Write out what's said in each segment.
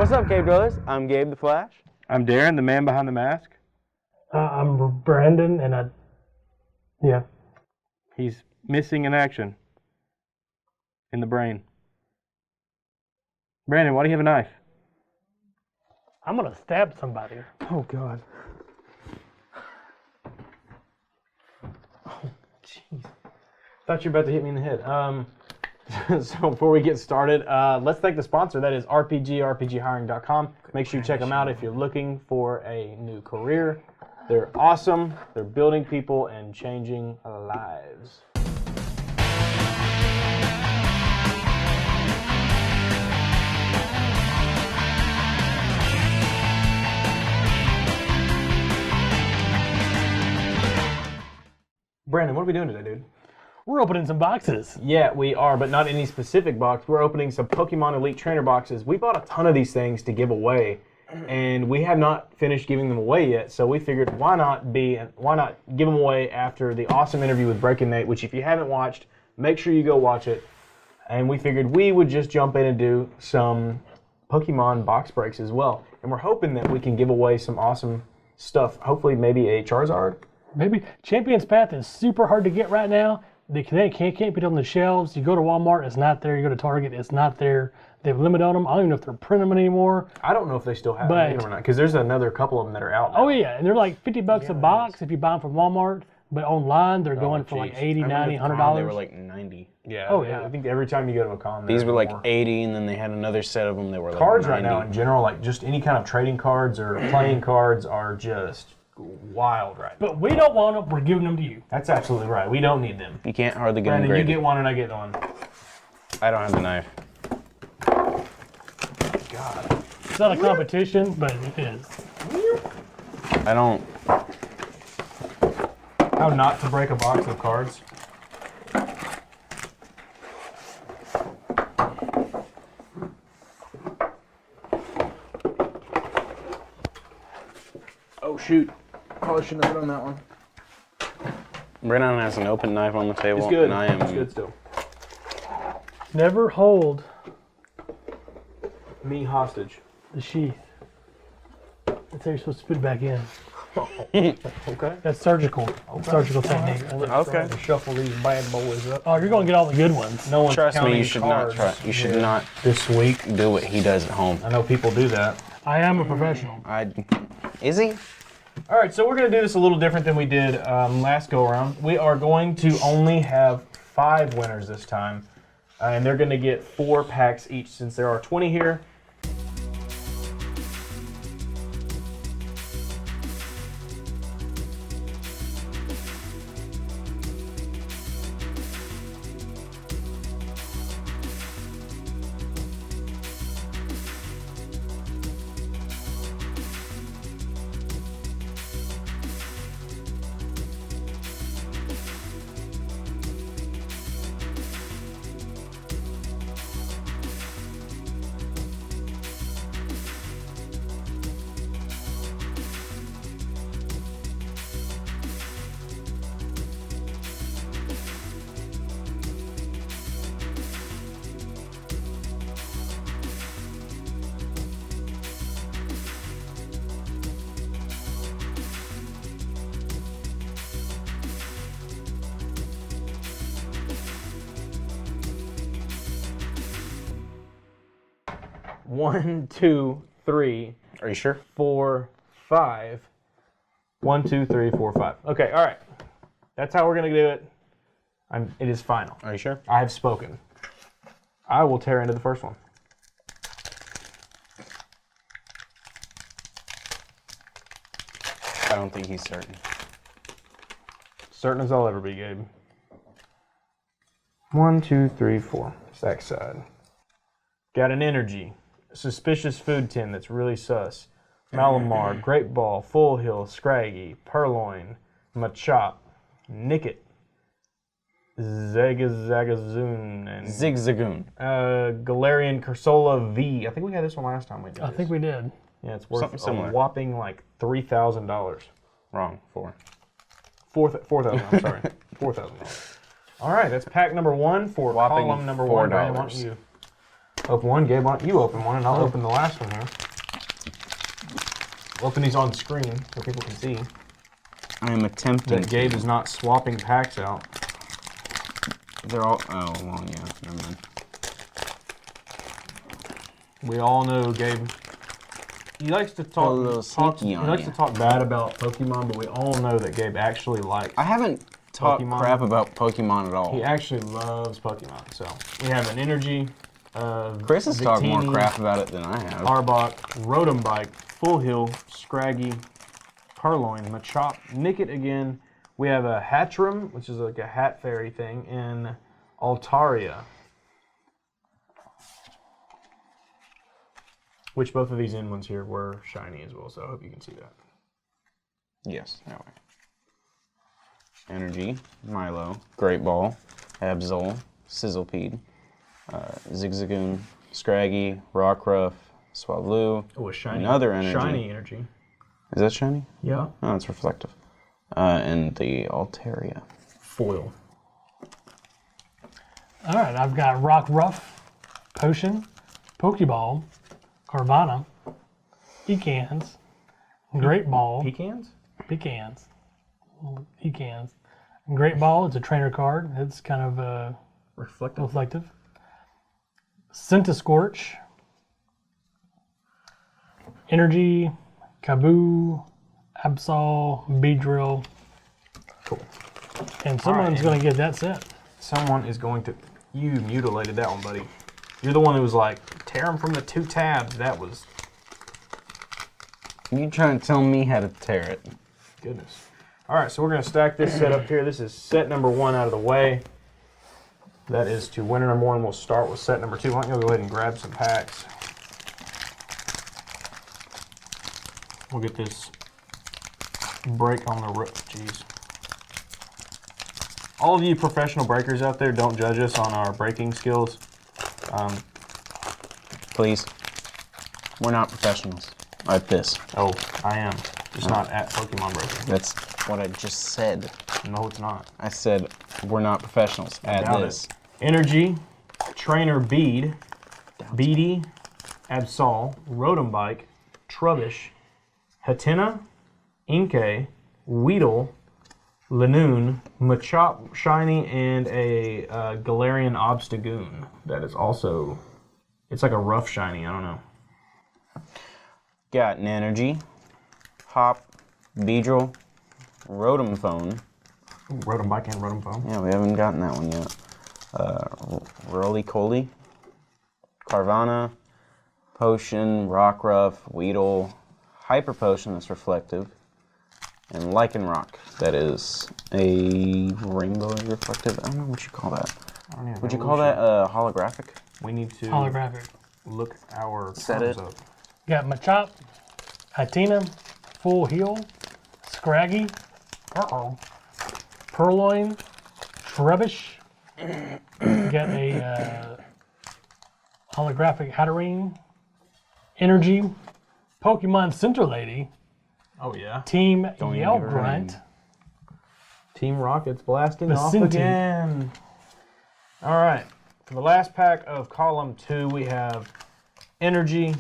What's up, Cave Dwellers? I'm Gabe the Flash. I'm Darren, the man behind the mask. I'm Brandon, and yeah. He's missing in action. In the brain. Brandon, why do you have a knife? I'm gonna stab somebody. Oh, God. Oh, jeez. Thought you were about to hit me in the head. So before we get started, let's thank the sponsor. That is rpghiring.com. Make sure you check them out if you're looking for a new career. They're awesome. They're building people and changing lives. Brandon, what are we doing today, dude? We're opening some boxes. Yeah, we are, but not any specific box. We're opening some Pokemon Elite Trainer boxes. We bought a ton of these things to give away, and we have not finished giving them away yet. So we figured, why not give them away after the awesome interview with Breaking Nate, which if you haven't watched, make sure you go watch it. And we figured we would just jump in and do some Pokemon box breaks as well. And we're hoping that we can give away some awesome stuff. Hopefully, maybe a Charizard. Maybe Champion's Path is super hard to get right now. They can't be on the shelves. You go to Walmart, it's not there. You go to Target, it's not there. They have a limit on them. I don't even know if they're printing them anymore. I don't know if they still have them or not, because there's another couple of them that are out now. Oh, yeah, and they're like $50 a box if you buy them from Walmart. But online, they're going for like $80, $90, $100. They were like 90. Yeah. Oh, yeah. I think every time you go to a con, These were like 80, and then they had another set of them that were like cards 90. right now in general, like just any kind of trading cards or playing cards are just wild right now. But we don't want them. We're giving them to you. That's absolutely right. We don't need them. You can't hardly get them Brandon, you graded. get one and I get one. I don't have the knife. God. It's not a competition, but it is. I don't. How not to break a box of cards? Oh shoot. Probably shouldn't have done that one. Brennan has an open knife on the table. It's good. And I am. It's good still. Never hold Me hostage. the sheath. That's how you're supposed to put it back in. Okay. That's surgical. Surgical technique. Okay. Shuffle these bad boys up. Oh, you're going to get all the good ones. No one's Trust me, counting you should not cards try. You should here not this week. do what he does at home. I know people do that. I am a professional. Is he? All right, so we're going to do this a little different than we did last go-around. We are going to only have 5 winners this time, and they're going to get 4 packs each since there are 20 here. One, two, three. Are you sure? 4, 5. 1, 2, 3, 4, 5. Okay, all right. That's how we're going to do it. It is final. Are you sure? I have spoken. I will tear into the first one. I don't think he's certain. Certain as I'll ever be, Gabe. 1, 2, 3, 4. Stack side. Got an energy. Suspicious food tin that's really sus. Malamar, Great Ball, Full Hill, Scraggy, Purloin, Machop, Nickit, Zagazoon, and Zigzagoon. Galarian Cursola V. I think we had this one last time we did I think we did. Yeah, it's worth Something similar. a whopping like $3,000. Wrong. 4. 4,000, I'm sorry. $4,000. All right, that's pack number 1 for Whopping column number 1. Brandon, why don't $4. you Open one, Gabe. Why don't you open one, and I'll open the last one here. Open these on screen so people can see I am attempting. that Gabe is not swapping packs out. They're all. Oh, well, yeah. Never mind. We all know Gabe. He likes to A little talk. He sneaky on likes ya. to talk bad about Pokemon, but we all know that Gabe actually likes. I haven't talked Pokemon. crap about Pokemon at all. He actually loves Pokemon. So we have an energy. Chris has talked more Victini, crap about it than I have. Arbok, Rotom Bike, Full Heal, Scraggy, Purloin, Machop, Nickit again. We have a Hatchram, which is like a hat fairy thing, and Altaria. Which both of these end ones here were shiny as well, so I hope you can see that. Yes, that way. Energy, Milo, Great Ball, Absol, Sizzlepede, Zigzagoon, Scraggy, Rockruff, Swallow. Oh, a shiny. Another energy. Shiny energy. Is that shiny? Yeah. Oh, it's reflective. And the Altaria. Foil. All right, I've got Rockruff, Potion, Pokeball, Carvana, Ecans, Great Ball, Pecans? Pecans, Ecans. Great Ball, it's a trainer card. It's kind of Reflective. reflective. Scorch, Energy, Kaboo, Absol, Beedrill. Cool. And someone's Alright. going to get that set. Someone is going to... You mutilated that one, buddy. You're the one who was like, tear them from the 2 tabs. That was... You trying to tell me how to tear it? Goodness. All right, so we're going to stack this set up here. This is set number 1 out of the way. That is to winner number 1. We'll start with set number 2. Why don't you go ahead and grab some packs. We'll get this break on the rope. Jeez. All of you professional breakers out there, don't judge us on our breaking skills. Please. We're not professionals at this. Oh, I am. Just not at Pokemon breaking. That's what I just said. No, it's not. I said we're not professionals at Doubt this. it. Energy, Trainer Bead, Beady, Absol, Rotom Bike, Trubbish, Hatenna, Inkay, Weedle, Lanoon, Machop Shiny, and a Galarian Obstagoon. That is also, it's like a rough shiny, I don't know. Got an energy, Hop, Beedrill, Rotom Phone. Ooh, Rotom Bike and Rotom Phone. Yeah, we haven't gotten that one yet. Roly-Coly, Carvana, Potion, Rockruff, Weedle, Hyper Potion that's reflective, and Lycanroc that is a rainbow reflective. I don't know what you call that. I don't even Would you know call what that holographic? We need to Holographic. look our Set cards it. up. Got Machop, Hatenna, Full Heal, Scraggy, Purloin, Trubbish. Got a holographic Hatterene, Energy, Pokemon Center Lady, Oh yeah. Team Don't even Yell give her a Grunt, name. Team Rocket's blasting off Vicinity. again. All right. For the last pack of column 2, we have Energy,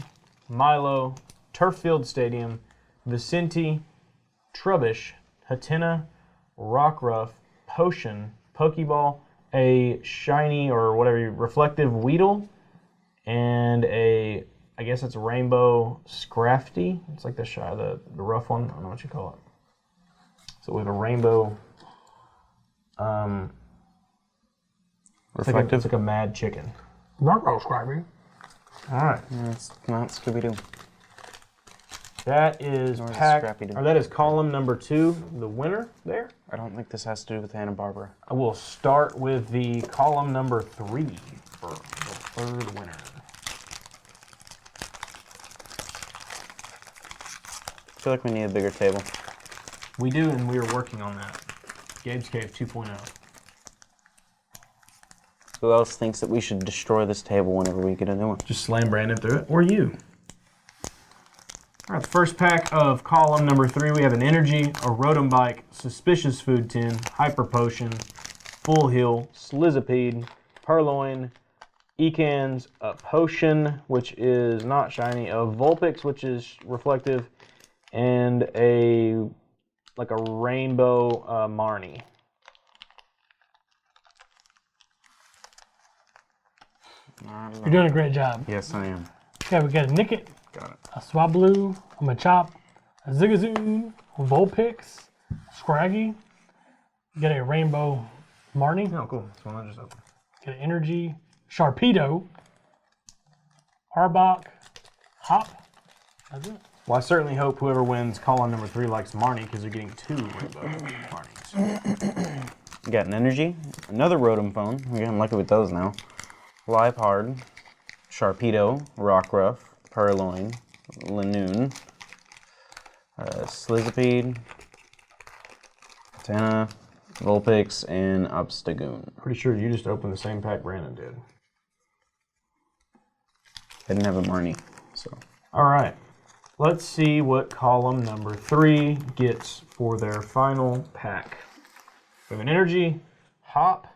Milo, Turffield Stadium, Vicente, Trubbish, Hatenna, Rockruff, Potion, Pokeball, a shiny or whatever, reflective Weedle, and a, I guess it's a rainbow Scrafty. It's like the rough one. I don't know what you call it. So we have a rainbow. Reflective? It's like a mad chicken. Rockruff Scraggy. All right. It's not Scooby-Doo. That is Nor is pack, Scrappy-Doo. or that is column number 2, the winner there. I don't think this has to do with Hanna-Barbera. I will start with the column number 3 for the third winner. I feel like we need a bigger table. We do, and we are working on that. Gabe's Cave 2.0. Who else thinks that we should destroy this table whenever we get a new one? Just slam Brandon through it, or you. All right, the first pack of column number 3, we have an Energy, a Rotom Bike, Suspicious Food Tin, Hyper Potion, Full Heal, Slizipede, Purloin, Ecans, a Potion, which is not shiny, a Vulpix, which is reflective, and like a rainbow Marnie. You're doing a great job. Yes, I am. Okay, we got a Nickit, Got it. a Swablu, a Machop, a Zigzagoon, Vulpix, Scraggy. You got a Rainbow Marnie. Oh, cool. That's one I just opened. Got an Energy, Sharpedo, Arbok, Hop. That's it. Well, I certainly hope whoever wins column number 3 likes Marnie because they're getting 2 rainbow Marnies. You got an energy, another Rotom phone. We're getting lucky with those now. Live Hard, Sharpedo, Rockruff, Purloin, Lanoon, Slizipede, Tana, Vulpix, and Obstagoon. Pretty sure you just opened the same pack Brandon did. I didn't have a Marnie, so. All right. Let's see what column number 3 gets for their final pack. We have an Energy, Hop,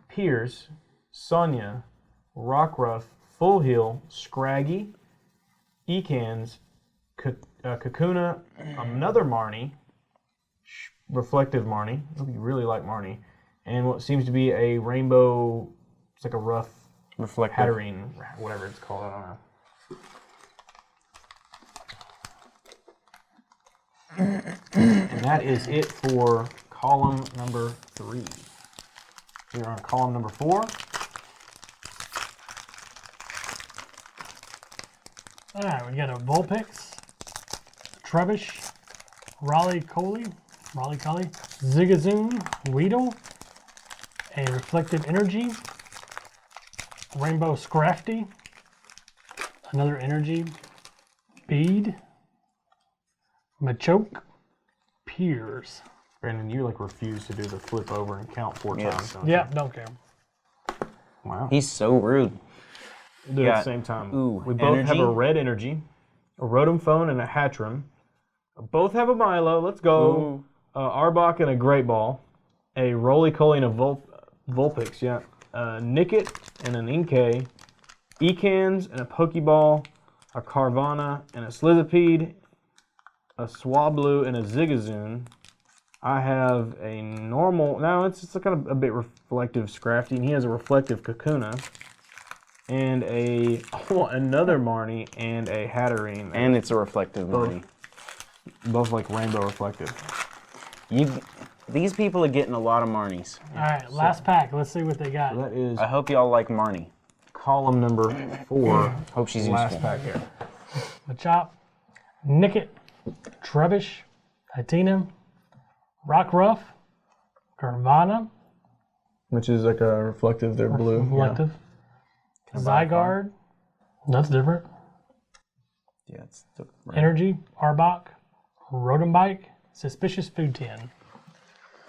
Pierce, Sonya, Rockruff, Full Heal, Scraggy, Ecans, Kakuna, another Marnie, reflective Marnie. You really like Marnie. And what seems to be a rainbow, it's like a rough Reflective. Hatterene, whatever it's called, I don't know. And that is it for column number 3. We're on column number 4. All right, we got a Vulpix, a Trubbish, Raleigh-Coley, Zigzagoon, Weedle, a Reflective Energy, Rainbow Scrafty, another Energy, Bead, Machoke, Piers. Brandon, you like refuse to do the flip over and count 4 Yes. times. Don't Yeah, don't care. you? Wow. He's so rude. We'll do it at the got- same time. ooh, We both have energy? a red energy, a Rotom Phone, and a Hatchrim. Both have a Milo. Let's go. Ooh. Arbok and a Great Ball. A Roly-Poly and a Vulpix, yeah. Nickit and an Inkay. Ecans and a Pokeball. A Carvana and a Slizipede. A Swablu and a Zigzagoon. I have a normal, no, it's kind of a bit reflective Scrafty, and he has a reflective Kakuna. And another Marnie and a Hatterene. And it's a reflective Marnie. Both like rainbow reflective. These people are getting a lot of Marnies. All right, last pack. Let's see what they got. That is I hope y'all like Marnie. column number 4. Hope she's Last useful. pack here. Machop, Nickit, Trubbish, Titina, Rockruff, Carvana, Which is like a reflective, they're blue. Reflective, Zygarde, that's different, Yeah, it's the Energy, Arbok, Rotom Bike, Suspicious Food Tin.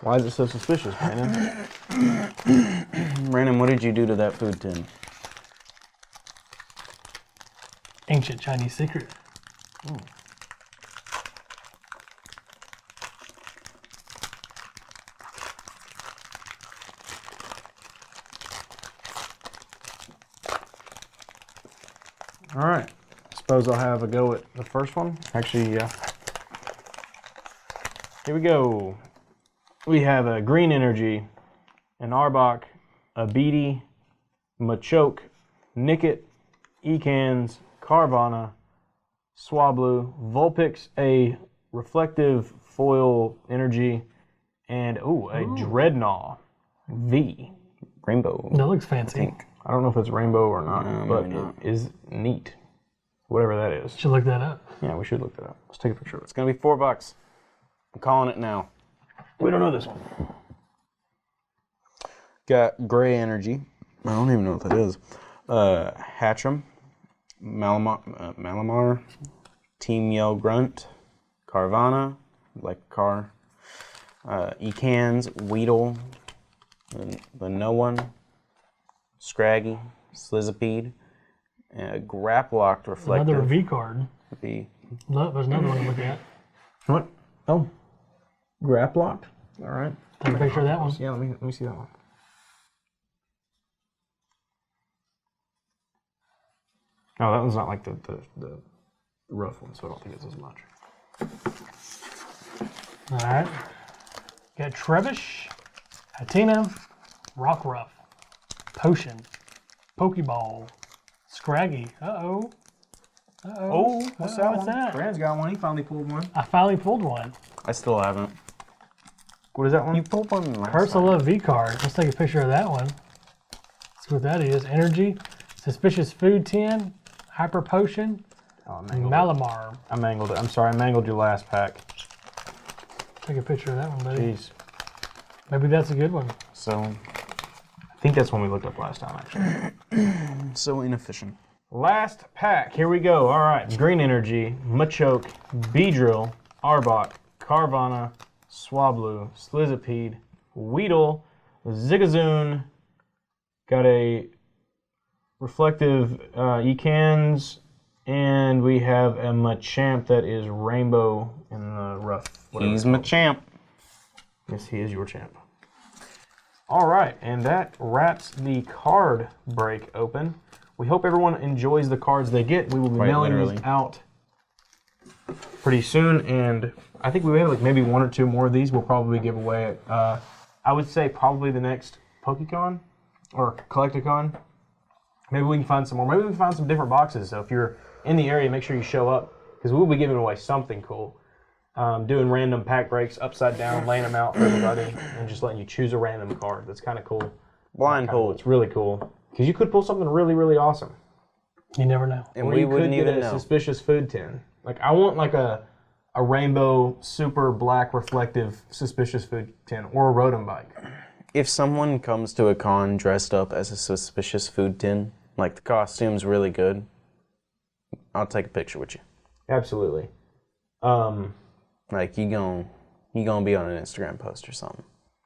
Why is it so suspicious, Brandon? Brandon, what did you do to that food tin? Ancient Chinese secret. All right. Suppose I'll have a go at the first one. Actually, yeah. Here we go. We have a green energy, an Arbok, a Beatty, Machoke, Nickit, Ecans, Carvana, Swablu, Vulpix, a reflective foil energy, and a Dreadnought V. Rainbow. That looks fancy. I don't know if it's rainbow or not, but maybe not. it is neat. Whatever that is. Should look that up. Yeah, we should look that up. Let's take a picture of it. It's gonna be $4. I'm calling it now. We don't know this one. Got gray energy. I don't even know what that is. Hatchrim, Malamar, Team Yell Grunt, Carvana, like a car, Ecans, Weedle, the No One, Scraggy, Slizipede, Graplocked Reflective. Another V card. The Look, there's another one to look at. What? Oh, Graplocked. All right. Take a picture of that one. Yeah, let me see that one. Oh, that one's not like the rough one, so I don't think it's as much. All right. Got Trevish, Hatina, Rockruff, Potion, Pokeball, Scraggy. Uh-oh. Uh-oh. Oh, what's that What's one? that? Brand's got one. He finally pulled one. I finally pulled one. I still haven't. What is that one? You pulled one last Ursula time. V card. Let's take a picture of that one. See what that is. Energy, Suspicious Food 10, Hyper Potion, Oh, I mangled it. Malamar. I mangled it. I'm sorry, I mangled your last pack. Take a picture of that one, buddy. Jeez. Maybe that's a good one. So I think that's one we looked up last time, actually. so inefficient. Last pack. Here we go. All right. Green Energy, Machoke, Beedrill, Arbok, Carvana, Swablu, Slizipede, Weedle, Zigzagoon. Got a reflective Ekans, and we have a Machamp that is rainbow in the rough. He's my champ. Yes, he is your champ. All right, and that wraps the card break open. We hope everyone enjoys the cards they get. We will be Quite mailing literally. these out pretty soon, and I think we have like maybe 1 or 2 more of these we'll probably give away at, I would say probably the next PokeCon or Collecticon. Maybe we can find some more. Maybe we can find some different boxes. So if you're in the area, make sure you show up because we'll be giving away something cool. Doing random pack breaks upside down, laying them out for everybody, and just letting you choose a random card. That's kind of cool. Blind pull. It's really cool because you could pull something really, really awesome. You never know. And Or we you wouldn't could get even a know. suspicious food tin. Like I want like a rainbow, super black, reflective suspicious food tin, or a Rotom bike. If someone comes to a con dressed up as a suspicious food tin, like the costume's really good, I'll take a picture with you. Absolutely. Like you gonna be on an Instagram post or something.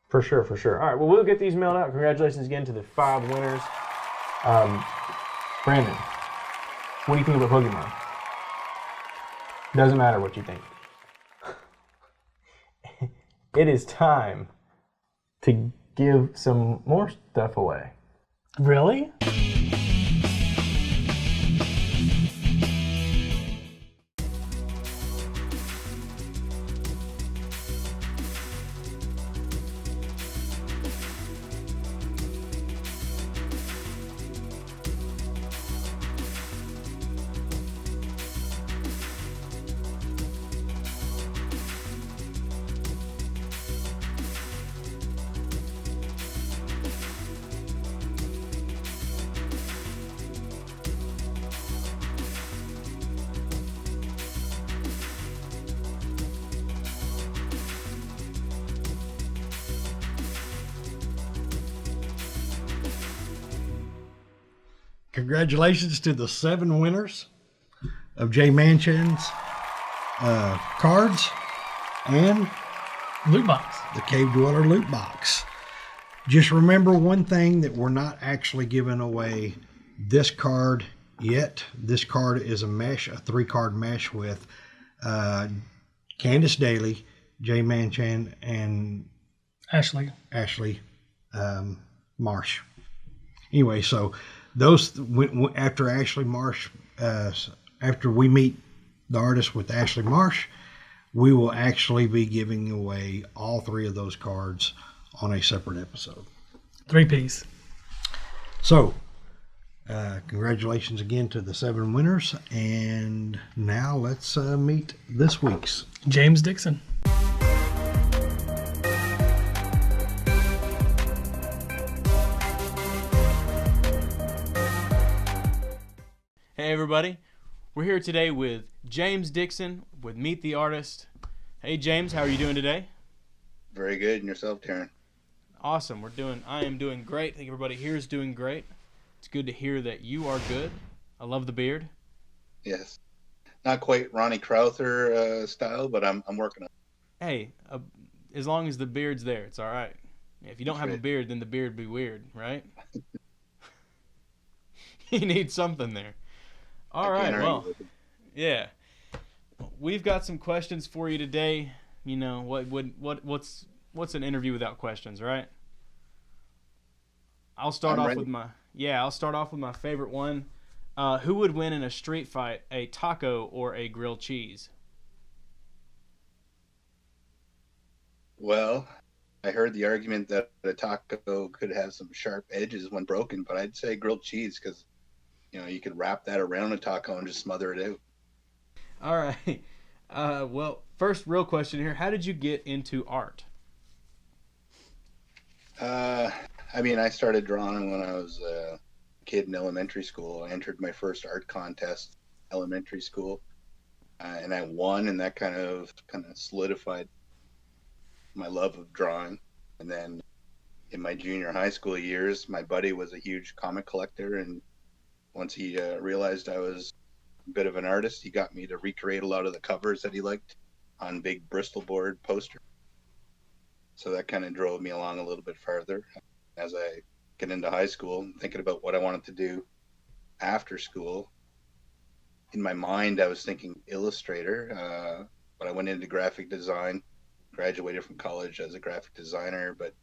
For sure, for sure. All right, well, we'll get these mailed out. Congratulations again to the 5 winners. Brandon, what do you think about Pokemon? Doesn't matter what you think. It is time to give some more stuff away. Really? Congratulations to the 7 winners of Jay Manchin's cards and Loot box. the Cave Dweller loot box. Just remember one thing, that we're not actually giving away this card yet. This card is a mesh, a 3-card mesh with Candace Daly, Jay Manchin, and Ashley. Ashley Marsh. Anyway, so those after Ashley Marsh, after we meet the artist with Ashley Marsh, we will actually be giving away all 3 of those cards on a separate episode. 3-piece. So, congratulations again to the 7 winners, and now let's meet this week's. James Dickson. Hey everybody, we're here today with James Dickson with Meet the Artist. Hey James, how are you doing today? Very good. And yourself, Taryn? Awesome, I am doing great. I think everybody here is doing great. It's good to hear that you are good. I love the beard. Yes. Not quite Ronnie Crowther style, but I'm working on it. Hey, as long as the beard's there, it's all right. If you don't have a beard, then the beard would be weird, right? You need something there. All right, well, yeah. We've got some questions for you today. You know, what's an interview without questions, right? I'll start off with my favorite one. Who would win in a street fight, a taco or a grilled cheese? Well, I heard the argument that a taco could have some sharp edges when broken, but I'd say grilled cheese because you could wrap that around a taco and just smother it out. All right. Well, first real question here: how did you get into art? I started drawing when I was a kid in elementary school. I entered my first art contest in elementary school, and I won, and that kind of solidified my love of drawing. And then in my junior high school years, my buddy was a huge comic collector, and once he realized I was a bit of an artist, he got me to recreate a lot of the covers that he liked on big Bristol board posters. So that kind of drove me along a little bit farther. As I get into high school, thinking about what I wanted to do after school, in my mind I was thinking illustrator, but I went into graphic design, graduated from college as a graphic designer, but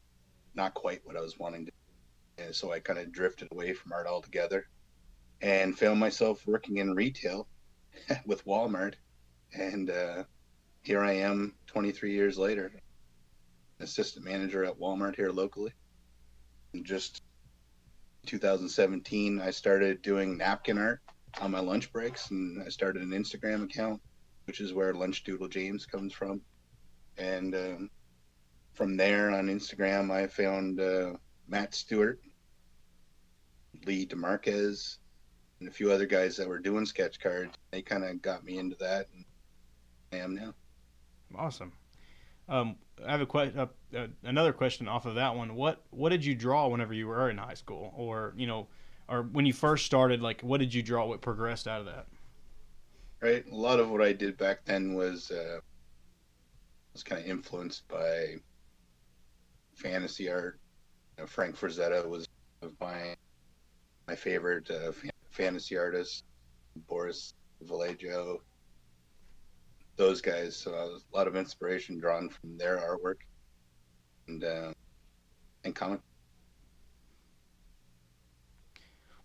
not quite what I was wanting to do. And so I kind of drifted away from art altogether and found myself working in retail with Walmart. And here I am 23 years later, assistant manager at Walmart here locally. And just 2017, I started doing napkin art on my lunch breaks, and I started an Instagram account, which is where Lunch Doodle James comes from. And from there on Instagram, I found Matt Stewart, Lee DeMarquez, and a few other guys that were doing sketch cards. They kind of got me into that, and I am now. Awesome. I have another question off of that one. What did you draw whenever you were in high school, or or when you first started? Like, what did you draw? What progressed out of that? Right. A lot of what I did back then was kind of influenced by fantasy art. Frank Frazetta was my favorite fantasy artist. Boris Vallejo. Those guys. So a lot of inspiration drawn from their artwork and comic.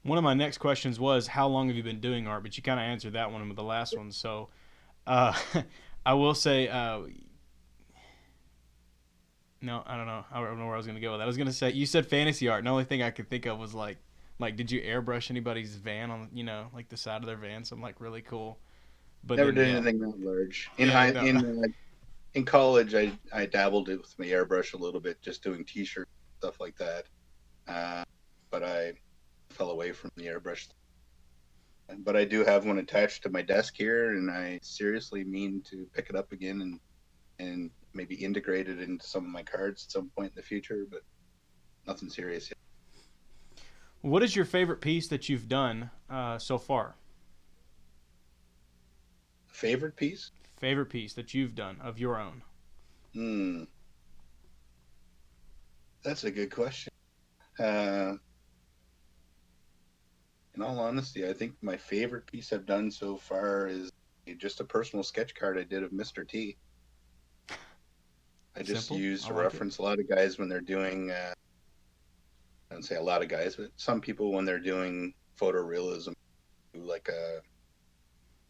One of my next questions was, how long have you been doing art? But you kind of answered that one with the last one. So I will say, no, I don't know. I don't know where I was going to go with that. I was going to say, you said fantasy art. And the only thing I could think of was like, did you airbrush anybody's van on, like the side of their van? Something like really cool. But never did anything that large. In college, I dabbled with my airbrush a little bit, just doing T-shirts, stuff like that. But I fell away from the airbrush. But I do have one attached to my desk here, and I seriously mean to pick it up again and maybe integrate it into some of my cards at some point in the future, but nothing serious yet. What is your favorite piece that you've done so far? Favorite piece? Favorite piece that you've done of your own? That's a good question. In all honesty, I think my favorite piece I've done so far is just a personal sketch card I did of Mr. T. I just used to reference a lot of guys when they're doing, I don't say a lot of guys, but some people when they're doing photorealism, do like a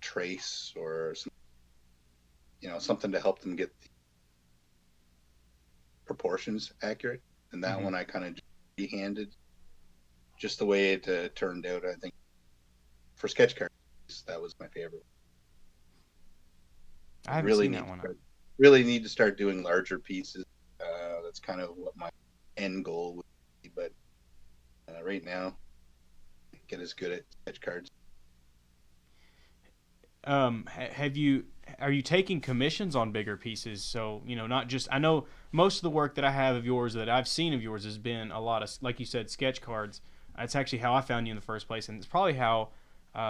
trace or something to help them get the proportions accurate. And that one I kind of handed just the way it turned out. I think for sketch cards, that was my favorite. I haven't seen that one. Really need to start doing larger pieces. That's kind of what my end goal would be. But right now, get as good at sketch cards. Are you taking commissions on bigger pieces? So, not just, I know most of the work that I have of yours, that I've seen of yours, has been a lot of, like you said, sketch cards. That's actually how I found you in the first place, and it's probably how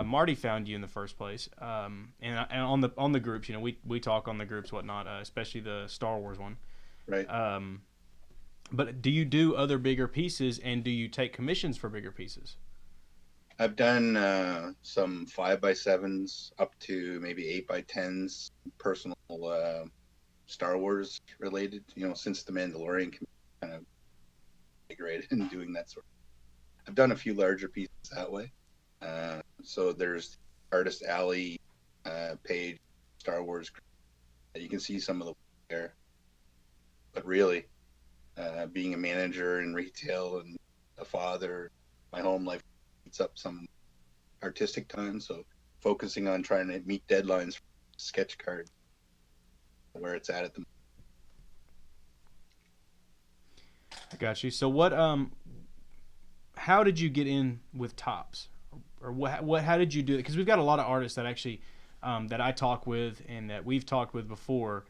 Marty found you in the first place. And on the groups, we talk on the groups, whatnot, especially the Star Wars one. Right. But do you do other bigger pieces, and do you take commissions for bigger pieces? I've done some 5x7s up to maybe 8x10s, personal Star Wars related. Since the Mandalorian can kind of integrated in doing that sort. I've done a few larger pieces that way. So there's Artist Alley page, Star Wars. You can see some of the there. But really, being a manager in retail and a father, my home life eats up some artistic time. So focusing on trying to meet deadlines for sketch card, where it's at the moment. I got you. So what? How did you get in with Topps, or what? How did you do it? Because we've got a lot of artists that actually that I talk with and that we've talked with before.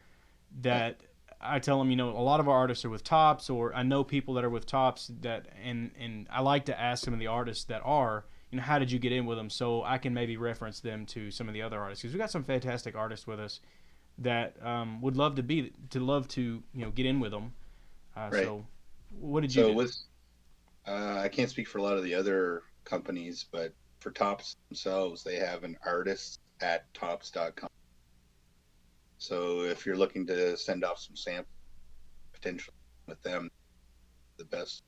That I tell them, a lot of our artists are with Topps, or I know people that are with Topps. That and I like to ask some of the artists that are, how did you get in with them, so I can maybe reference them to some of the other artists, because we've got some fantastic artists with us that would love to get in with them. Right. So what did you do? With I can't speak for a lot of the other companies, but for Topps themselves, they have an artist at Topps.com. So if you're looking to send off some samples, potentially with them, the best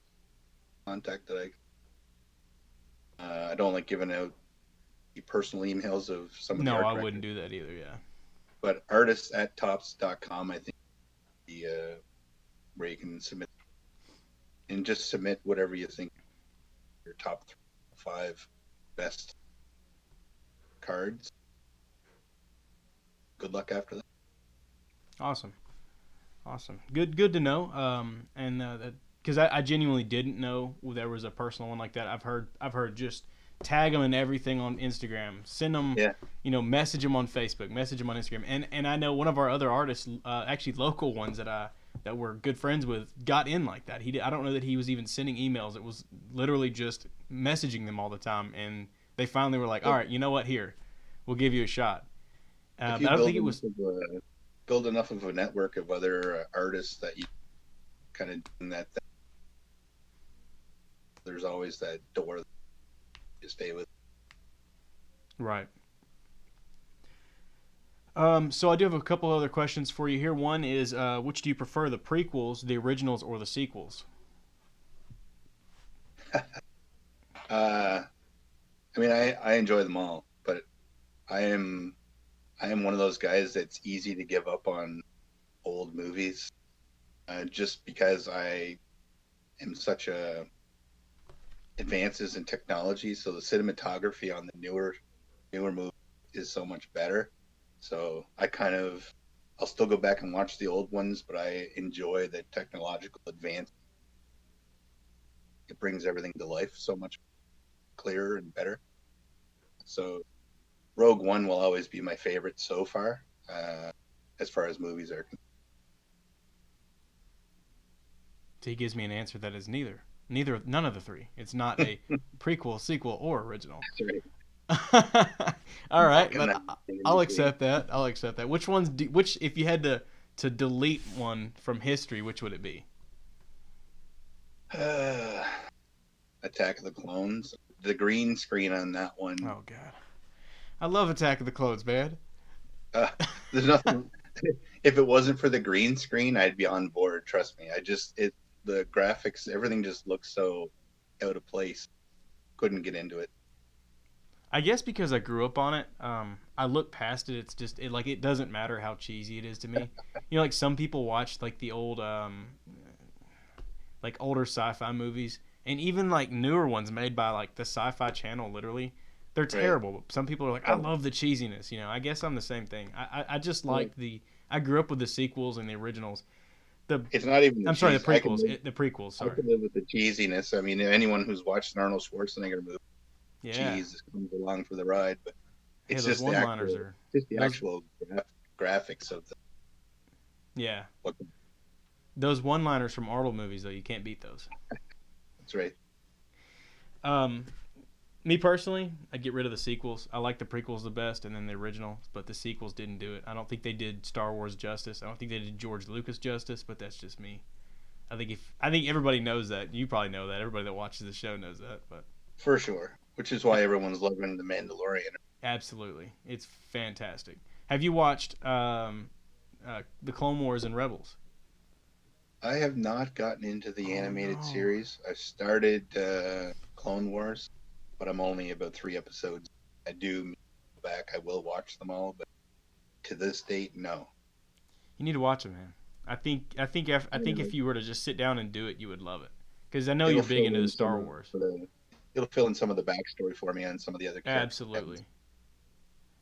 contact that I don't like giving out the personal emails of some of the No, art I directors. wouldn't do that either. Yeah. But artists at Topps.com, I think, where you can submit and just submit whatever you think your top 5 best cards. Good luck after that. Awesome. Good to know. And because I genuinely didn't know there was a personal one like that. I've heard just tag them and everything on Instagram. Send them, message them on Facebook, message them on Instagram. And I know one of our other artists, actually local ones that we're good friends with, got in like that. I don't know that he was even sending emails. It was literally just messaging them all the time. And they finally were like, all right, you know what? Here, we'll give you a shot. If you I don't think it was. Build enough of a network of other artists that you kind of doing that, there's always that door that you stay with. Right. So I do have a couple other questions for you here. One is, which do you prefer, the prequels, the originals, or the sequels? I mean, I enjoy them all, but I am one of those guys that's easy to give up on old movies, just because I am such advances in technology. So the cinematography on the newer movie is so much better. So I'll still go back and watch the old ones, but I enjoy the technological advance. It brings everything to life so much clearer and better. So Rogue One will always be my favorite so far, as far as movies are concerned. So he gives me an answer that is none of the three. It's not a prequel, sequel, or original. That's right. All right, but I'll accept that. Which if you had to delete one from history, which would it be? Attack of the Clones. The green screen on that one. Oh God, I love Attack of the Clones, man. There's nothing. If it wasn't for the green screen, I'd be on board. Trust me. The graphics, everything just looks so out of place. Couldn't get into it. I guess because I grew up on it, I look past it. It's just it doesn't matter how cheesy it is to me. Like some people watch like the old older sci-fi movies, and even like newer ones made by like the Sci-Fi Channel. Literally, they're terrible. But some people are like, I love the cheesiness. I guess I'm the same thing. I just like I grew up with the sequels and the originals. It's not even. The prequels. The prequels. Sorry. I can live with the cheesiness. I mean, anyone who's watched an Arnold Schwarzenegger movie. Yeah. Cheese comes along for the ride, but it's those just one-liners actual graphics of the. Yeah. Those one-liners from Arnold movies, though, you can't beat those. That's right. Me personally, I'd get rid of the sequels. I like the prequels the best, and then the originals, but the sequels didn't do it. I don't think they did Star Wars justice. I don't think they did George Lucas justice, but that's just me. I think everybody knows that. You probably know that. Everybody that watches the show knows that, but for sure. Which is why everyone's loving The Mandalorian. Absolutely. It's fantastic. Have you watched the Clone Wars and Rebels? I have not gotten into the animated series. I started Clone Wars. but I'm only about 3 episodes. I do go back. I will watch them all, but to this date, no. You need to watch them, man. I think if you were to just sit down and do it, you would love it. Because I know you're big into the Star Wars. It'll fill in some of the backstory for me on some of the other characters. Absolutely.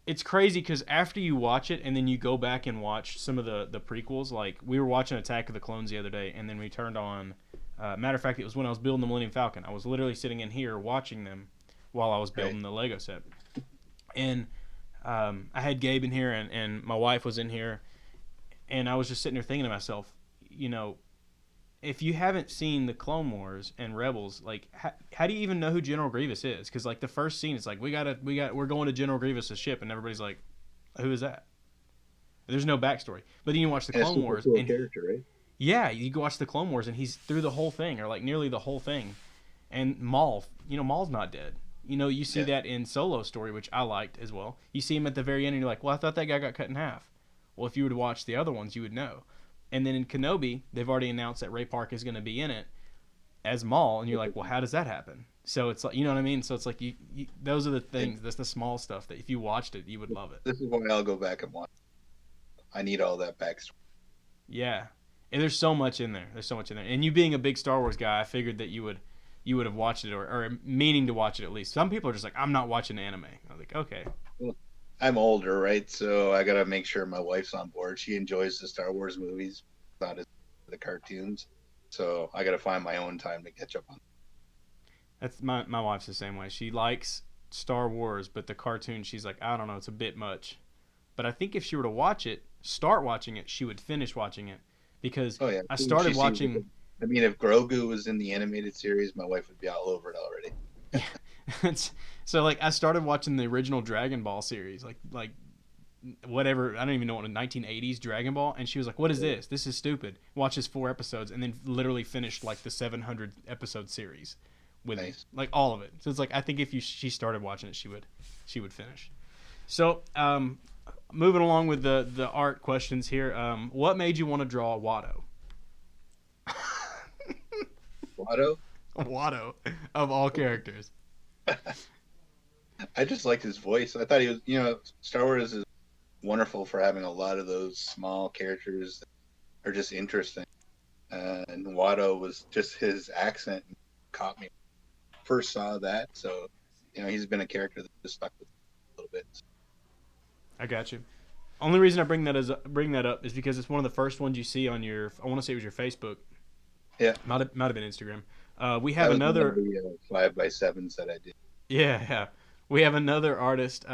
It's crazy because after you watch it and then you go back and watch some of the prequels, like we were watching Attack of the Clones the other day, and then we turned on. Matter of fact, it was when I was building the Millennium Falcon. I was literally sitting in here watching them while I was building the Lego set, and I had Gabe in here and my wife was in here, and I was just sitting there thinking to myself, you know, if you haven't seen the Clone Wars and Rebels, like how do you even know who General Grievous is? Because like the first scene, it's like we're going to General Grievous' ship, and everybody's like, who is that? There's no backstory. But then you watch the Clone Wars, cool and character, right? yeah, you go watch the Clone Wars, and he's through the whole thing, or like nearly the whole thing. And Maul, you know, Maul's not dead. You know, you see that in Solo Story, which I liked as well. You see him at the very end, and you're like, well, I thought that guy got cut in half. Well, if you were to watch the other ones, you would know. And then in Kenobi, they've already announced that Ray Park is going to be in it as Maul, and you're like, well, how does that happen? So it's like, you know what I mean? So it's like, you those are the things, that's the small stuff that if you watched it, you would love it. This is why I'll go back and watch. I need all that backstory. Yeah. And there's so much in there. There's so much in there. And you being a big Star Wars guy, I figured that you would have watched it or meaning to watch it at least. Some people are just like, I'm not watching anime. I was like, okay. I'm older, right? So I gotta make sure my wife's on board. She enjoys the Star Wars movies, not as the cartoons. So I gotta find my own time to catch up on. That's my wife's the same way. She likes Star Wars, but the cartoon, she's like, I don't know, it's a bit much. But I think if she were to start watching it, she would finish watching it because I started watching. I mean, if Grogu was in the animated series, my wife would be all over it already. So like I started watching the original Dragon Ball series, like whatever, I don't even know what, 1980s Dragon Ball, and she was like, what is this? This is stupid. Watches 4 episodes and then literally finished like the 700 episode series with like all of it. So it's like I think if she started watching it, she would finish. So moving along with the art questions here, what made you want to draw Watto? Watto? Watto of all characters. I just liked his voice. I thought he was, you know, Star Wars is wonderful for having a lot of those small characters that are just interesting. And Watto was just his accent caught me. First saw that, so you know he's been a character that just stuck with me a little bit. I got you. Only reason I bring that up is because it's one of the first ones you see on your. I want to say it was your Facebook. Yeah, might have been Instagram. We have another 5x7s that I did. Yeah. We have another artist.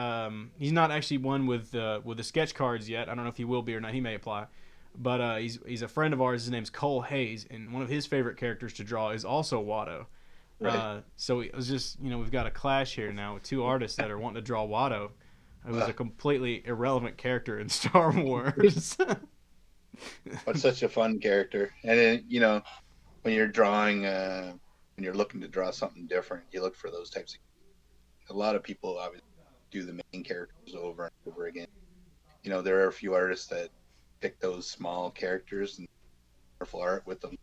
He's not actually one with the sketch cards yet. I don't know if he will be or not. He may apply, but he's a friend of ours. His name's Cole Hayes, and one of his favorite characters to draw is also Watto. Right. So it was just, you know, we've got a clash here now with two artists that are wanting to draw Watto, who is a completely irrelevant character in Star Wars. But such a fun character, and then, you know, when you're drawing, when you're looking to draw something different, you look for those types of. A lot of people obviously do the main characters over and over again. You know, there are a few artists that pick those small characters and wonderful art with them.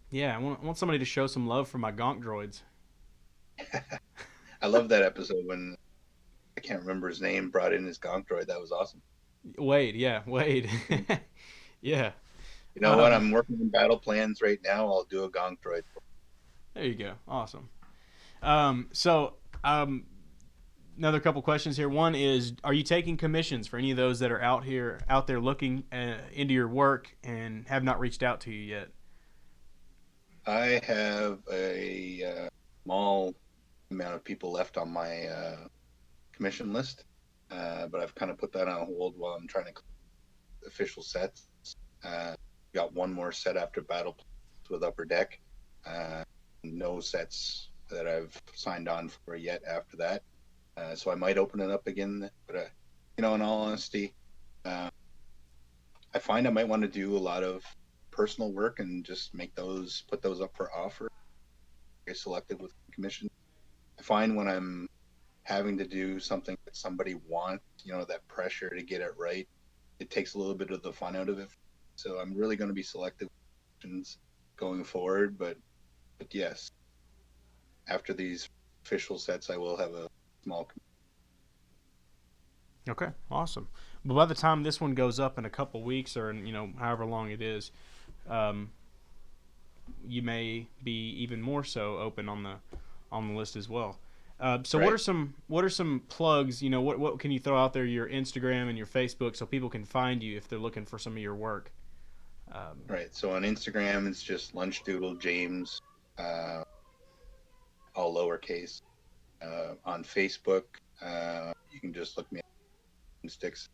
Yeah, I want somebody to show some love for my gonk droids. I love that episode when, I can't remember his name, brought in his gonk droid. That was awesome. Wade. Yeah. You know what? I'm working on battle plans right now. I'll do a gonk droid. There you go. Awesome. Another couple questions here. One is, are you taking commissions for any of those that are out there looking into your work and have not reached out to you yet? I have a small amount of people left on my commission list, but I've kind of put that on hold while I'm trying to official sets. Got one more set after Battle with Upper Deck. No sets that I've signed on for yet after that. So I might open it up again, but you know, in all honesty, I find I might want to do a lot of personal work and just put those up for offer. Get selective with commission. I find when I'm having to do something that somebody wants, you know, that pressure to get it right, it takes a little bit of the fun out of it. So I'm really going to be selective going forward, but yes, after these official sets, I will have a small. Okay, awesome. But by the time this one goes up in a couple weeks, or in, however long it is, you may be even more so open on the list as well. So Right. what are some plugs? What can you throw out there? Your Instagram and your Facebook, so people can find you if they're looking for some of your work. Right. So on Instagram, it's just Lunchdoodle James, all lowercase. On Facebook, you can just look me up, James Dickson.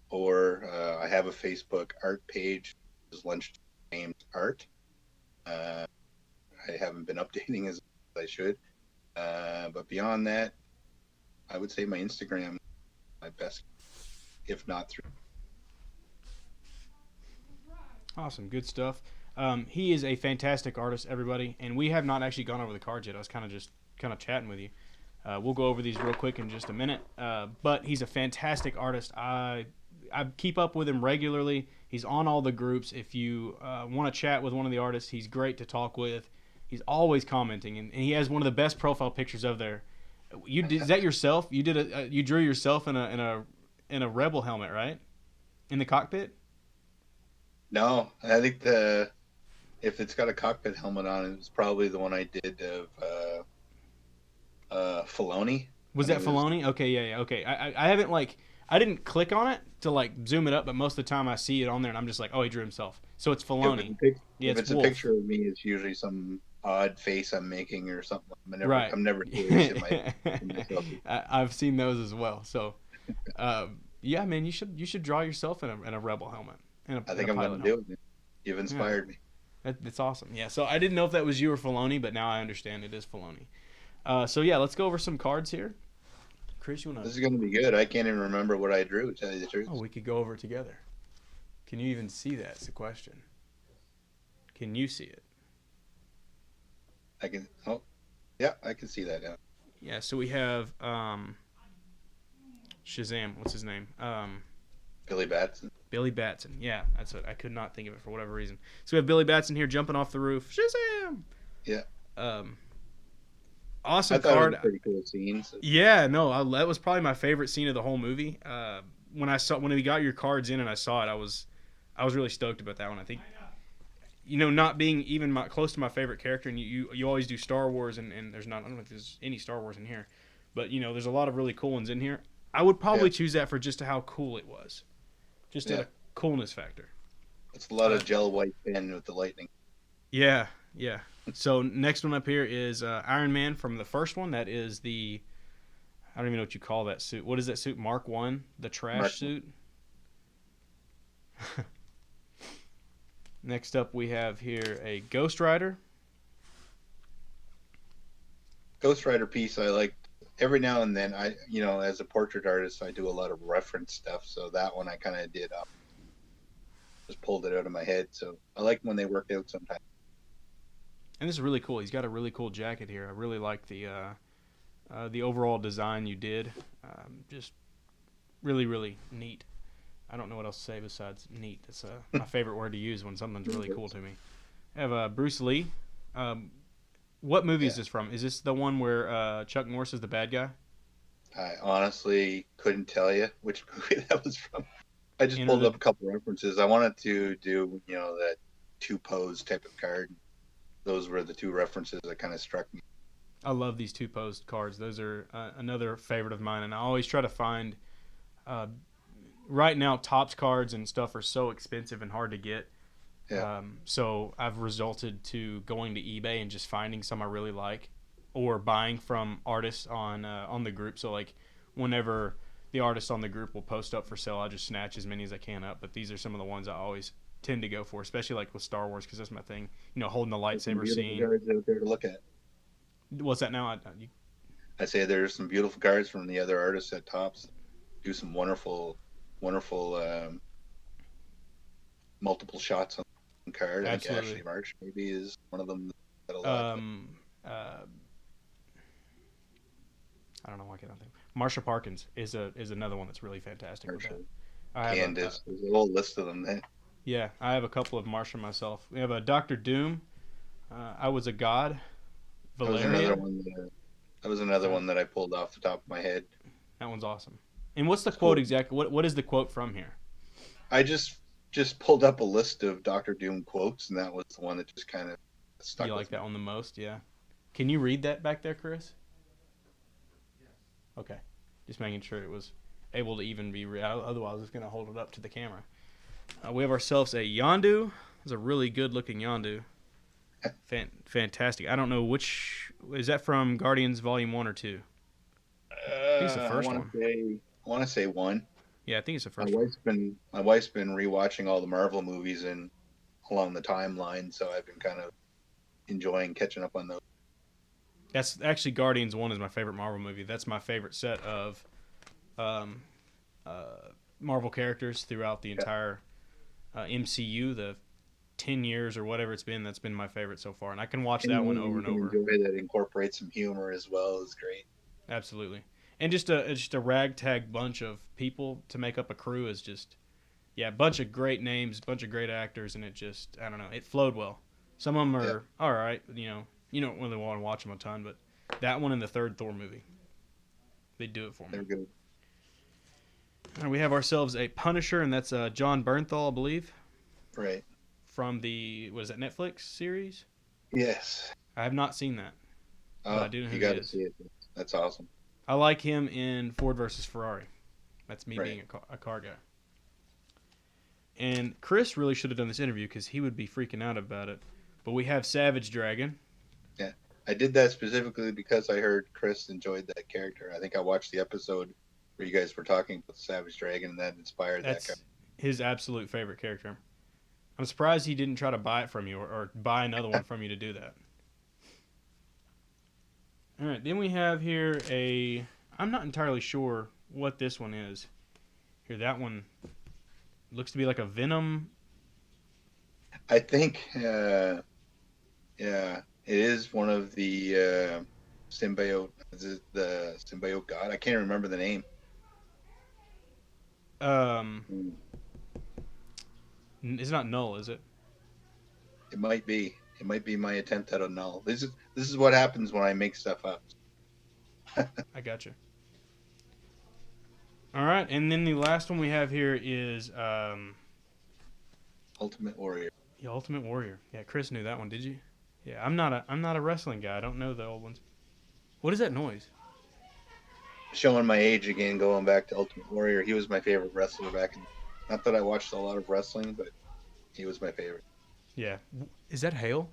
Or I have a Facebook art page, is Lunch James Art. I haven't been updating as I should. But beyond that, I would say my Instagram, my best, if not through. Awesome, good stuff. He is a fantastic artist, everybody, and we have not actually gone over the cards yet. I was kind of chatting with you. We'll go over these real quick in just a minute. But he's a fantastic artist. I keep up with him regularly. He's on all the groups. If you want to chat with one of the artists, he's great to talk with. He's always commenting, and he has one of the best profile pictures of there. Is that yourself? You drew yourself in a Rebel helmet, right? In the cockpit. No, I think if it's got a cockpit helmet on, it was probably the one I did of Filoni. Was that Filoni? Okay, yeah, okay. I haven't I didn't click on it to zoom it up, but most of the time I see it on there and I'm just like, oh, he drew himself. So it's Filoni. If it's a picture of me, it's usually some odd face I'm making or something. Right. I'm never curious in myself. I've seen those as well. So, yeah, man, you should draw yourself in a Rebel helmet. I think I'm going to do it. You've inspired me. That's awesome. Yeah, so I didn't know if that was you or Filoni, but now I understand it is Filoni. So, yeah, let's go over some cards here. Chris, you want to... This is going to be good. I can't even remember what I drew, to tell you the truth. Oh, we could go over it together. Can you even see that? It's the question. Can you see it? I can... Oh, yeah, I can see that now. Yeah, so we have Shazam. What's his name? Billy Batson. Billy Batson. Yeah, that's it. I could not think of it for whatever reason. So we have Billy Batson here jumping off the roof. Shazam! Yeah. Awesome I thought card. it was a pretty cool scene. So. Yeah, no, that was probably my favorite scene of the whole movie. When we got your cards in and I saw it, I was really stoked about that one. I think, not being even close to my favorite character, and you always do Star Wars, and there's not, I don't know if there's any Star Wars in here, but there's a lot of really cool ones in here. I would probably choose that for just how cool it was, just a coolness factor. It's a lot of gel white pen with the lightning. Yeah, yeah. So next one up here is Iron Man from the first one. That is I don't even know what you call that suit. What is that suit? Mark 1? The trash suit? Next up we have here a Ghost Rider. Ghost Rider piece I like. Every now and then, as a portrait artist, I do a lot of reference stuff. So that one I kind of did just pulled it out of my head. So I like when they work out sometimes. And this is really cool. He's got a really cool jacket here. I really like the overall design you did. Just really, really neat. I don't know what else to say besides neat. That's my favorite word to use when something's really cool to me. I have Bruce Lee. What movie is this from? Is this the one where Chuck Norris is the bad guy? I honestly couldn't tell you which movie that was from. I just pulled up a couple references. I wanted to do, that two pose type of card. Those were the two references that kind of struck me. I love these two posed cards. Those are another favorite of mine, and I always try to find. Right now, Topps cards and stuff are so expensive and hard to get. Yeah. So I've resulted to going to eBay and just finding some I really like, or buying from artists on the group. So whenever the artists on the group will post up for sale, I'll just snatch as many as I can up. But these are some of the ones I always tend to go for, especially with Star Wars, because that's my thing. Holding the lightsaber scene. Cards out there to look at. What's that now? I say there's some beautiful cards from the other artists at Topps. Do some wonderful multiple shots on the card. Absolutely. I think Ashley March maybe is one of them. I don't know why I can't think. Marsha Parkins is another one that's really fantastic. Candace, there's a whole list of them there. Yeah, I have a couple of Marsha myself. We have a Dr. Doom. I Was a God. That was another one That was another one that I pulled off the top of my head. That one's awesome. And what's the quote exactly? What is the quote from here? I just pulled up a list of Doctor Doom quotes, and that was the one that just kind of stuck. You with like me. that one the most? Yeah. Can you read that back there, Chris? Okay. Just making sure it was able to even be read. Otherwise, I was just going to hold it up to the camera. We have ourselves a Yondu. It's a really good-looking Yondu. Fantastic. I don't know which... Is that from Guardians Volume 1 or 2? I think it's the first one. I want to say 1. Yeah, I think it's the first one. My wife's been rewatching all the Marvel movies and along the timeline, so I've been kind of enjoying catching up on those. That's actually Guardians 1 is my favorite Marvel movie. That's my favorite set of Marvel characters throughout the entire MCU. The 10 years or whatever it's been, that's been my favorite so far. And I can watch that one over and over. Enjoy that incorporates some humor as well is great. Absolutely. And just a ragtag bunch of people to make up a crew is just, a bunch of great names, a bunch of great actors, and it just, I don't know, it flowed well. Some of them are all right, you don't really want to watch them a ton, but that one and the third Thor movie, they do it for me. They're good. And we have ourselves a Punisher, and that's John Bernthal, I believe. Right. From the, what is that, Netflix series? Yes. I have not seen that. Oh, I do know who you he got to is. see it. That's awesome. I like him in Ford versus Ferrari. That's me Right. being a car guy. And Chris really should have done this interview because he would be freaking out about it. But we have Savage Dragon. Yeah. I did that specifically because I heard Chris enjoyed that character. I think I watched the episode where you guys were talking about Savage Dragon, and that inspired That's that guy. his absolute favorite character. I'm surprised he didn't try to buy it from you or buy another one from you to do that. All right, then we have here I'm not entirely sure what this one is. Here, that one looks to be like a Venom. I think, it is one of the symbiote. Is it the symbiote god? I can't remember the name. It's not Null, is it? It might be. It might be my attempt at a null. This is what happens when I make stuff up. I got you. All right, and then the last one we have here is Ultimate Warrior. the Ultimate Warrior. Yeah, Chris knew that one, did you? Yeah, I'm not a wrestling guy. I don't know the old ones. What is that noise? Showing my age again, going back to Ultimate Warrior. He was my favorite wrestler back in. Not that I watched a lot of wrestling, but he was my favorite. Yeah. Is that hail?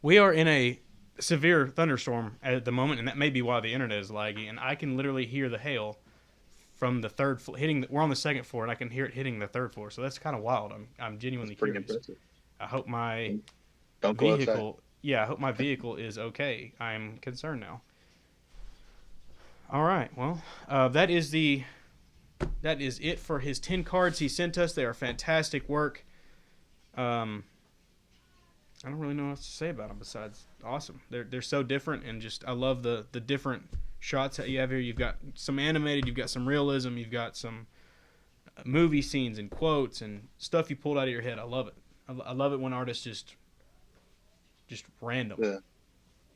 We are in a severe thunderstorm at the moment, and that may be why the internet is laggy. And I can literally hear the hail from the third floor hitting. We're on the second floor, and I can hear it hitting the third floor. So that's kind of wild. I'm genuinely Pretty curious. impressive. I hope my Don't go vehicle. outside. Yeah, I hope my vehicle is okay. I'm concerned now. All right. Well, that is it for his 10 cards he sent us. They are fantastic work. I don't really know what else to say about them besides awesome. They're so different, and just I love the different shots that you have here. You've got some animated, you've got some realism, you've got some movie scenes and quotes and stuff you pulled out of your head. I love it. I love it when artists just random.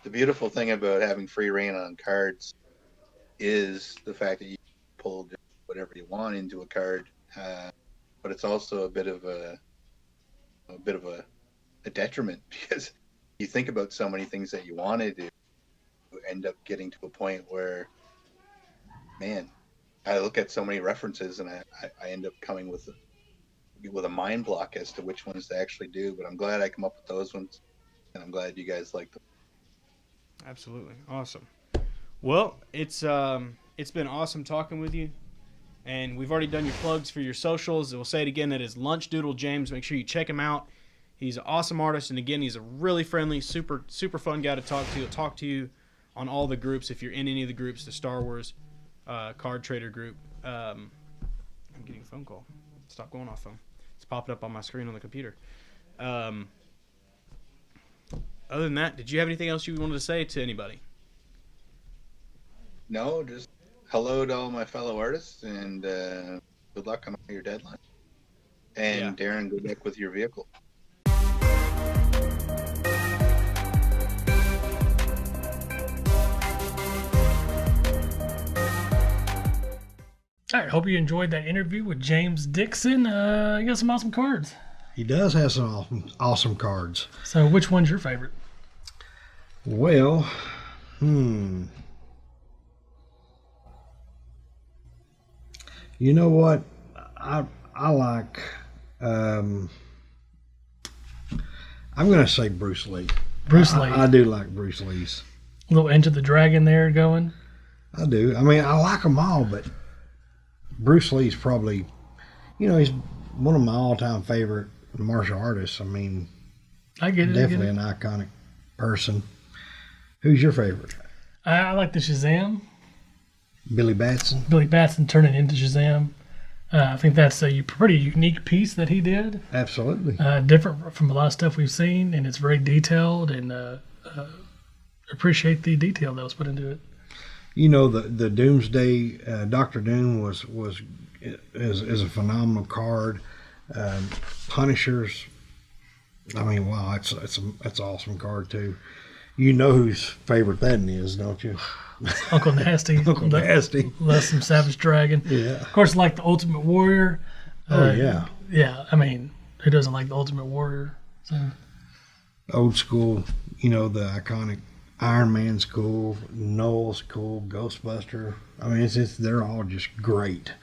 The beautiful thing about having free reign on cards is the fact that you pull just whatever you want into a card, but it's also a bit of a detriment because you think about so many things that you want to do, you end up getting to a point where, man, I look at so many references and I end up coming with a mind block as to which ones to actually do. But I'm glad I come up with those ones, and I'm glad you guys like them. Absolutely awesome. Well, it's been awesome talking with you, and we've already done your plugs for your socials. We'll say it again. That is Lunch Doodle James. Make sure you check him out. He's an awesome artist, and again, he's a really friendly, super fun guy to talk to. He'll talk to you on all the groups if you're in any of the groups, the Star Wars card trader group. I'm getting a phone call. Stop going off phone. It's popping up on my screen on the computer. Other than that, did you have anything else you wanted to say to anybody? No, just hello to all my fellow artists, and good luck on all your deadlines. And Darren, good luck with your vehicle. All right, hope you enjoyed that interview with James Dickson. He got some awesome cards. He does have some awesome cards. So which one's your favorite? Well, you know what? I like. I'm going to say Bruce Lee. Bruce Lee. I do like Bruce Lee's. A little Enter the Dragon there going. I do. I mean, I like them all, but Bruce Lee's probably, he's one of my all-time favorite martial artists. I mean, I get it. Definitely an iconic person. Who's your favorite? I like the Shazam. Billy Batson. Billy Batson turning into Shazam. I think that's a pretty unique piece that he did. Absolutely. Different from a lot of stuff we've seen, and it's very detailed, and appreciate the detail that was put into it. The Doomsday Doctor Doom is a phenomenal card. Punishers. I mean, wow, that's an awesome card too. You know whose favorite that is, don't you? Uncle Nasty. Uncle Nasty. Loves some Savage Dragon. Yeah. Of course, like the Ultimate Warrior. Yeah. Yeah, I mean, who doesn't like the Ultimate Warrior? So. Old school, the iconic Iron Man's cool, Noel's cool, Ghostbuster. I mean, they're all just great.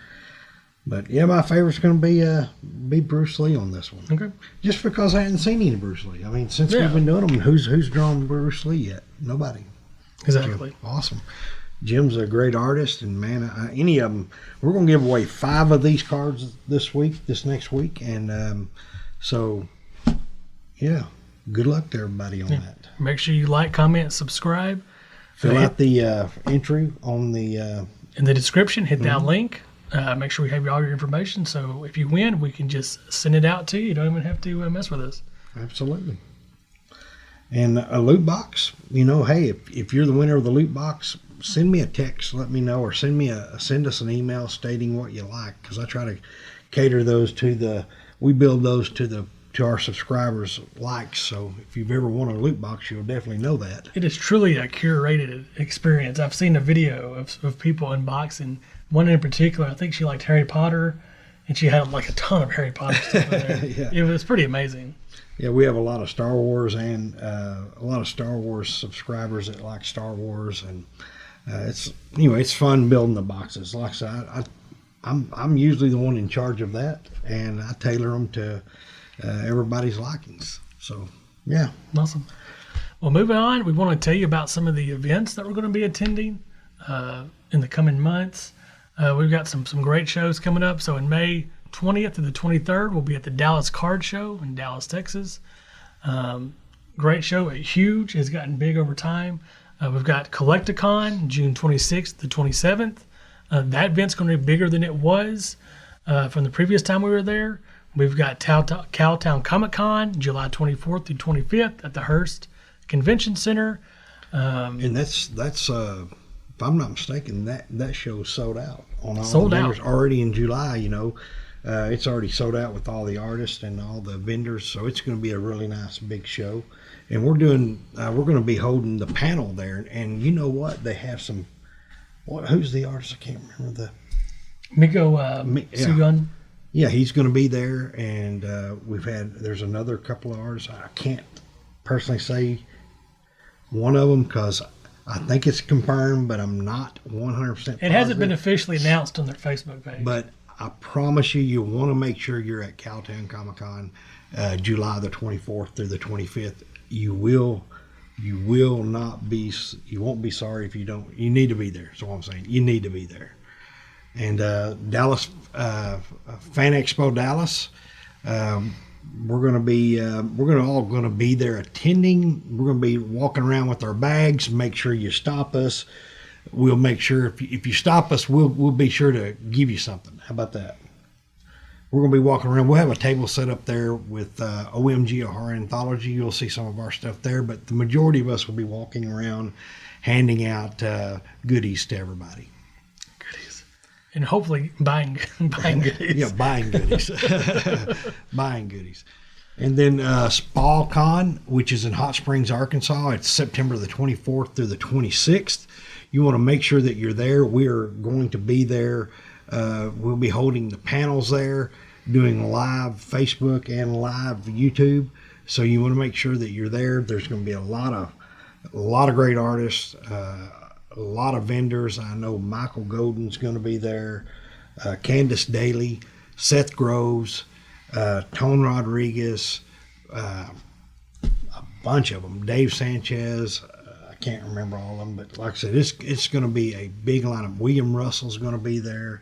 But yeah, my favorite's going to be Bruce Lee on this one. Okay. Just because I hadn't seen any Bruce Lee. I mean, since we've been doing them, who's drawn Bruce Lee yet? Nobody. Exactly. So, awesome. Jim's a great artist, and man, any of them, we're going to give away 5 of these cards this next week, and so yeah, good luck to everybody on that. Make sure you like, comment, subscribe. Fill out the entry on the in the description. Hit that link. Make sure we have all your information, so if you win, we can just send it out to you. You don't even have to mess with us. Absolutely. And a loot box, hey, if you're the winner of the loot box, send me a text, let me know, or send us an email stating what you like, because I try to cater those we build those to our subscribers' likes. So if you've ever won a loot box, you'll definitely know that. It is truly a curated experience. I've seen a video of people unboxing. One in particular, I think she liked Harry Potter, and she had like a ton of Harry Potter stuff in there. Yeah. It was pretty amazing. Yeah, we have a lot of Star Wars and a lot of Star Wars subscribers that like Star Wars, and it's fun building the boxes. Like I said, I'm usually the one in charge of that, and I tailor them to everybody's likings. So yeah, awesome. Well, moving on, we want to tell you about some of the events that we're going to be attending in the coming months. We've got some great shows coming up. So in May 20th to the 23rd, we'll be at the Dallas Card Show in Dallas, Texas. Great show, huge. It's gotten big over time. We've got Collecticon, June 26th to 27th. That event's going to be bigger than it was from the previous time we were there. We've got Cowtown Comic Con, July 24th through 25th at the Hearst Convention Center. And that's if I'm not mistaken, that show's sold out on all sold the vendors out already in July. It's already sold out with all the artists and all the vendors, so it's going to be a really nice big show. And we're going to be holding the panel there. And you know what? They have some. Who's the artist? I can't remember the. Miko Sugun. Yeah, he's going to be there, and there's another couple of artists. I can't personally say one of them because I think it's confirmed, but I'm not 100% positive. It hasn't been officially announced on their Facebook page. But I promise you want to make sure you're at Cowtown Comic Con, July the 24th through the 25th. You won't be sorry if you don't. You need to be there. That's what I'm saying. You need to be there. And Dallas Fan Expo Dallas, we're all going to be there attending. We're going to be walking around with our bags. Make sure you stop us. We'll make sure if you stop us, we'll be sure to give you something. How about that? We're going to be walking around. We'll have a table set up there with OMG, a horror anthology. You'll see some of our stuff there, but the majority of us will be walking around handing out goodies to everybody. And hopefully buying goodies. Yeah, buying goodies. Buying goodies. And then SpalCon, which is in Hot Springs, Arkansas. It's September the 24th through the 26th. You want to make sure that you're there. We are going to be there We'll be holding the panels there, doing live Facebook and live YouTube. So you want to make sure that you're there. There's going to be a lot of great artists, a lot of vendors. I know Michael Golden's going to be there, Candace Daly, Seth Groves, Tone Rodriguez, a bunch of them. Dave Sanchez. I can't remember all of them, but like I said, it's going to be a big lineup. William Russell's going to be there.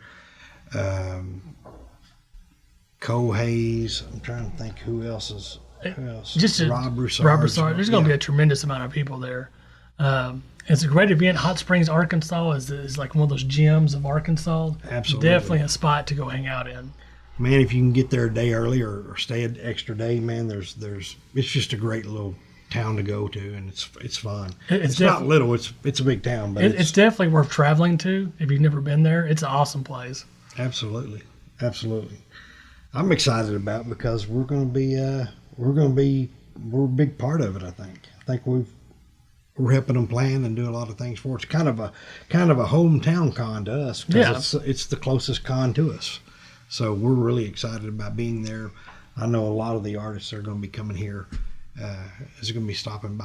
Cole Hayes. I'm trying to think who else is. Who else? Rob Broussard. There's going to be a tremendous amount of people there. It's a great event. Hot Springs, Arkansas is like one of those gems of Arkansas. Absolutely. Definitely a spot to go hang out in. Man, if you can get there a day early or stay an extra day, man, there's it's just a great little town to go to, and it's fun. It's not little. It's a big town, but it's definitely worth traveling to if you've never been there. It's an awesome place. Absolutely. I'm excited about it because we're a big part of it. I think we're helping them plan and do a lot of things for it. It's kind of a hometown con to us because it's the closest con to us. So we're really excited about being there. I know a lot of the artists that are going to be coming here is going to be stopping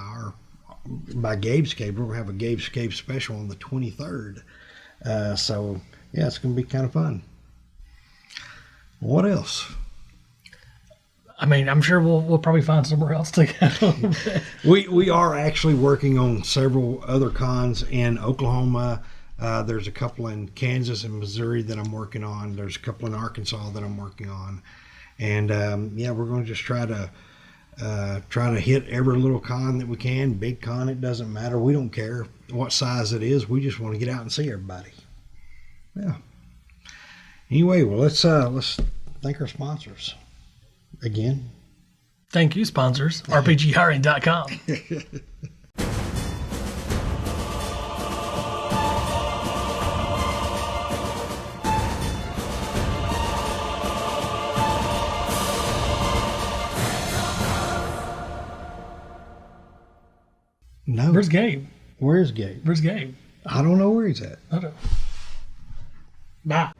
by Gabe's Cave. We're going to have a Gabe's Cave special on the 23rd. So yeah, it's going to be kind of fun. What else? I mean, I'm sure we'll probably find somewhere else to go. We are actually working on several other cons in Oklahoma. There's a couple in Kansas and Missouri that I'm working on. There's a couple in Arkansas that I'm working on. And we're going to just try to hit every little con that we can. Big con, it doesn't matter. We don't care what size it is. We just want to get out and see everybody. Yeah. Anyway, well, let's thank our sponsors again. Thank you, sponsors. RPGhiring.com. No. Where's Gabe? Where's Gabe? Where's Gabe? I don't know where he's at. I don't. Bye.